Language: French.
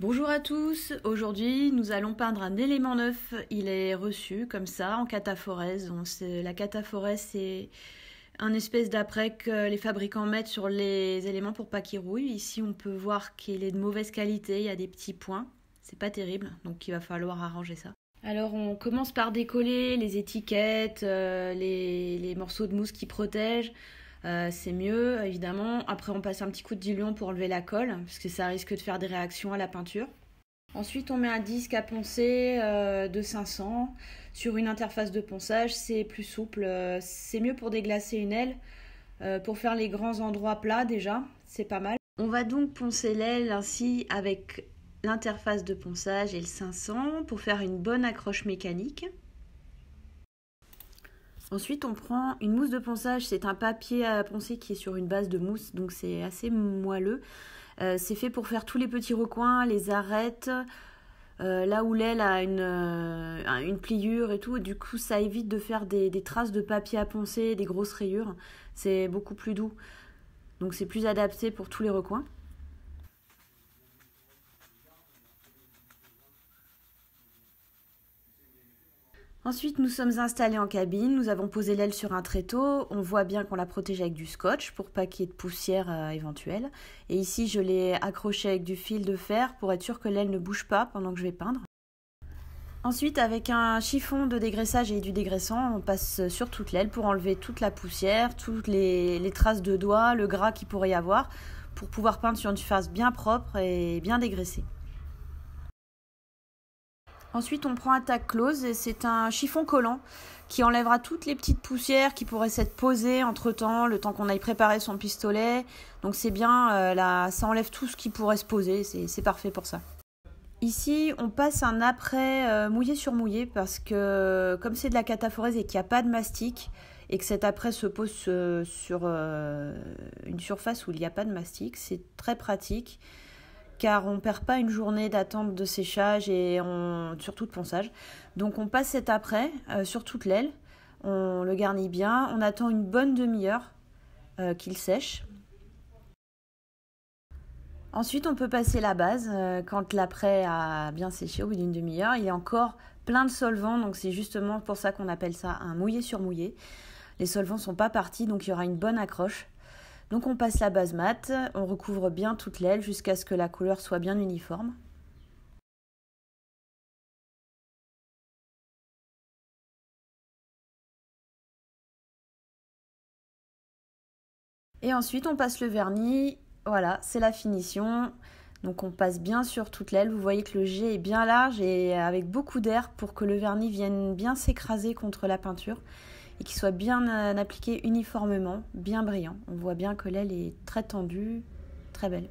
Bonjour à tous, aujourd'hui nous allons peindre un élément neuf, il est reçu comme ça en cataphorèse. La cataphorèse c'est un espèce d'apprêt que les fabricants mettent sur les éléments pour pas qu'ils rouillent. Ici on peut voir qu'il est de mauvaise qualité, il y a des petits points, c'est pas terrible donc il va falloir arranger ça. Alors on commence par décoller les étiquettes, les morceaux de mousse qui protègent. C'est mieux évidemment. Après on passe un petit coup de diluant pour enlever la colle parce que ça risque de faire des réactions à la peinture. Ensuite on met un disque à poncer de 500 sur une interface de ponçage, c'est plus souple, c'est mieux pour déglacer une aile, pour faire les grands endroits plats déjà, c'est pas mal. On va donc poncer l'aile ainsi avec l'interface de ponçage et le 500 pour faire une bonne accroche mécanique. Ensuite, on prend une mousse de ponçage, c'est un papier à poncer qui est sur une base de mousse, donc c'est assez moelleux. C'est fait pour faire tous les petits recoins, les arêtes, là où l'aile a une pliure et tout. Du coup, ça évite de faire des traces de papier à poncer, des grosses rayures. C'est beaucoup plus doux, donc c'est plus adapté pour tous les recoins. Ensuite, nous sommes installés en cabine, nous avons posé l'aile sur un tréteau, on voit bien qu'on la protège avec du scotch pour pas qu'il y ait de poussière éventuelle. Et ici, je l'ai accroché avec du fil de fer pour être sûr que l'aile ne bouge pas pendant que je vais peindre. Ensuite, avec un chiffon de dégraissage et du dégraissant, on passe sur toute l'aile pour enlever toute la poussière, toutes les traces de doigts, le gras qu'il pourrait y avoir, pour pouvoir peindre sur une surface bien propre et bien dégraissée. Ensuite, on prend un tack close et c'est un chiffon collant qui enlèvera toutes les petites poussières qui pourraient s'être posées entre-temps, le temps qu'on aille préparer son pistolet. Donc c'est bien, là, ça enlève tout ce qui pourrait se poser, c'est parfait pour ça. Ici, on passe un après mouillé sur mouillé parce que comme c'est de la cataphorèse et qu'il n'y a pas de mastic et que cet après se pose sur une surface où il n'y a pas de mastic, c'est très pratique. Car on ne perd pas une journée d'attente de séchage et surtout de ponçage. Donc on passe cet après sur toute l'aile, on le garnit bien, on attend une bonne demi-heure qu'il sèche. Ensuite on peut passer la base quand l'après a bien séché au bout d'une demi-heure. Il y a encore plein de solvants, donc c'est justement pour ça qu'on appelle ça un mouillé sur mouillé. Les solvants ne sont pas partis, donc il y aura une bonne accroche. Donc on passe la base mat, on recouvre bien toute l'aile jusqu'à ce que la couleur soit bien uniforme. Et ensuite on passe le vernis, voilà, c'est la finition. Donc on passe bien sur toute l'aile, vous voyez que le jet est bien large et avec beaucoup d'air pour que le vernis vienne bien s'écraser contre la peinture et qu'il soit bien appliqué uniformément, bien brillant. On voit bien que l'aile est très tendue, très belle.